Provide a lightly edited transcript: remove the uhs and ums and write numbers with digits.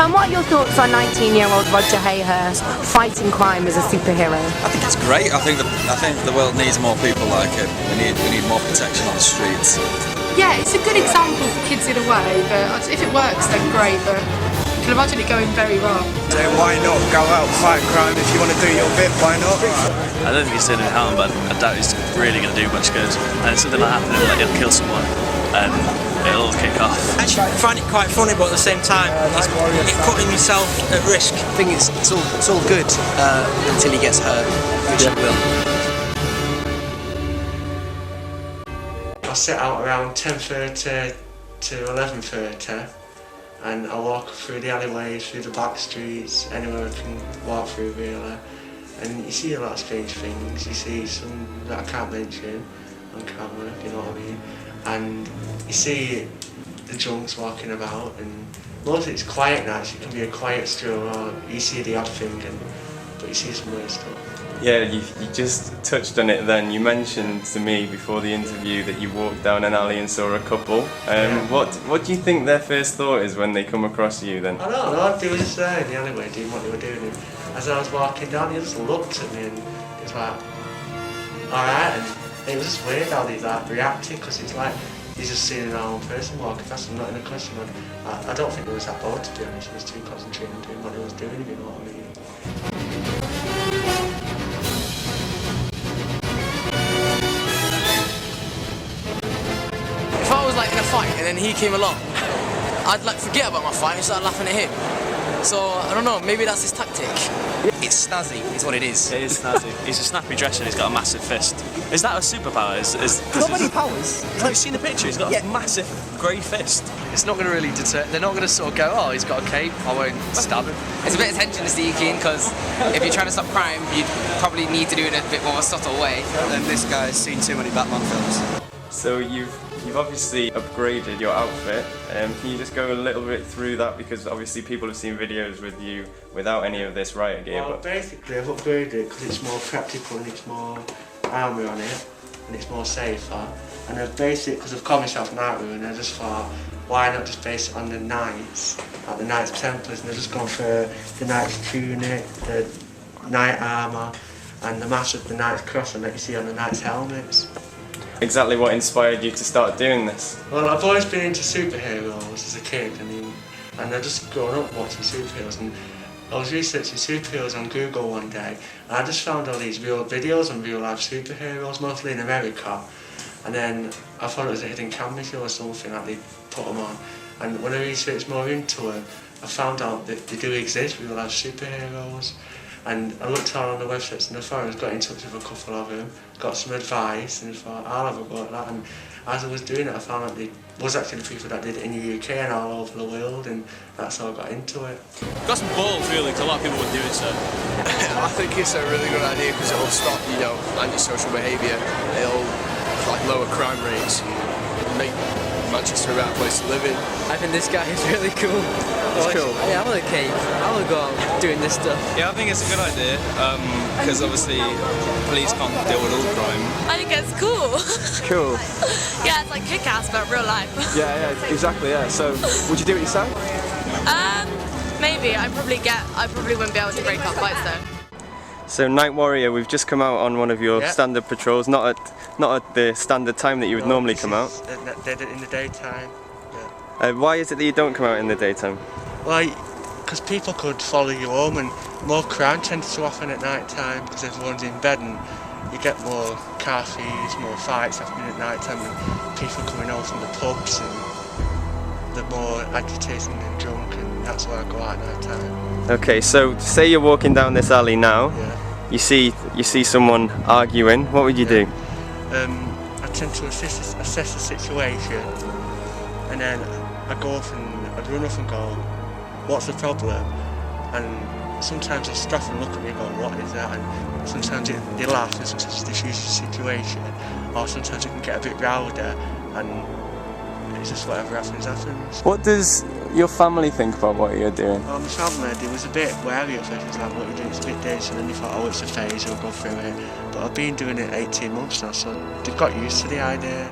Tom, what are your thoughts on 19-year-old Roger Hayhurst fighting crime as a superhero? I think it's great. I think the world needs more people like him. We need more protection on the streets. Yeah, it's a good example for kids in a way, but if it works then great, but I can imagine it going very wrong. So why not go out and fight crime? If you want to do your bit, why not? I don't think he's doing any harm, but I doubt he's really going to do much good. And if something like happen, like he'll kill someone and it'll all kick off. Actually, I find it quite funny, but at the same time, he's putting himself at risk. I think it's all good until he gets hurt, which he will. I set out around 10:30 to 11:30 and I walk through the alleyways, through the back streets, anywhere I can walk through really. And you see a lot of strange things. You see some that I can't mention on camera, if you know what I mean. And you see the junks walking about, and mostly it's quiet nights. It can be a quiet stroll, or you see the odd thing, but you see some weird stuff. Yeah, you just touched on it then. You mentioned to me before the interview that you walked down an alley and saw a couple. What do you think their first thought is when they come across you then? I don't know, they were just there in the alleyway doing what they were doing. And as I was walking down, he just looked at me and he was like, alright, and it was just weird how they like reacted, because it's like he's just seeing a normal person walking past him, not in a question. I don't think it was that bored, to be honest. He was too concentrated on doing what he was doing, if you know what I mean. If I was like in a fight and then he came along, I'd like forget about my fight and start laughing at him. So I don't know, maybe that's his tactic. It's snazzy, is what it is. It is snazzy. He's a snappy dresser and he's got a massive fist. Is that a superpower? Not many powers. Have you seen the picture? He's got a massive grey fist. It's not going to really deter. They're not going to sort of go, oh, he's got a cape, I won't stab him. It's a bit attention seeking, because if you're trying to stop crime, you'd probably need to do it in a bit more of a subtle way. And this guy's seen too many Batman films. So you've obviously upgraded your outfit. Can you just go a little bit through that, because obviously people have seen videos with you without any of this riot gear. Well, basically I've upgraded it because it's more practical and it's more armour on it and it's more safer. And I've based it because I've called myself Night Room, and I just thought, why not just base it on the Knights, like the Knights Templars, and I've just gone for the Knights tunic, the Knight armour and the mask of the Knights cross that you see on the Knights helmets. Exactly what inspired you to start doing this? Well, I've always been into superheroes as a kid, and I've just grown up watching superheroes, and I was researching superheroes on Google one day, and I just found all these real videos on real life superheroes, mostly in America, and then I thought it was a hidden camera show or something, like they put them on, and when I researched more into it, I found out that they do exist, real life superheroes. And I looked all on the websites and I thought I got in touch with a couple of them, got some advice, and I thought I'll have a go at that. And as I was doing it, I found out there was actually people that did it in the UK and all over the world, and that's how I got into it. Got some balls really, because a lot of people would do it, so. I think it's a really good idea because it'll stop, antisocial behaviour. It'll lower crime rates, make Manchester a better place to live in. I think this guy is really cool. It's cool. Yeah, I want a cape. I want to go out doing this stuff. Yeah, I think it's a good idea, because obviously police can't deal with all crime. I think it's cool. Cool. Yeah, it's like kick-ass, but real life. Yeah, exactly, yeah. So, would you do it yourself? Maybe. I probably wouldn't be able to break up fights though. So Night Warrior, we've just come out on one of your standard patrols, not at the standard time that you would normally come out. In the daytime. Why is it that you don't come out in the daytime? Well, because people could follow you home, and more crime tends to happen at night time because everyone's in bed, and you get more car thieves, more fights happening at night time, and people coming home from the pubs, and they're more agitated and drunk, and that's why I go out at night time. Okay, so say you're walking down this alley now, you see someone arguing, what would you do? I tend to assess the situation, and then I'd run up and go, what's the problem? And sometimes they'll stop and look at me and go, what is that? And sometimes they laugh, and sometimes they diffuse the situation, or sometimes it can get a bit rowdy, and it's just whatever happens. What does your family think about what you're doing? Well, my family, they was a bit wary at first. It was like, what are you doing? It's a bit dangerous, and then they thought, oh, it's a phase, we'll go through it. But I've been doing it 18 months now, so they've got used to the idea.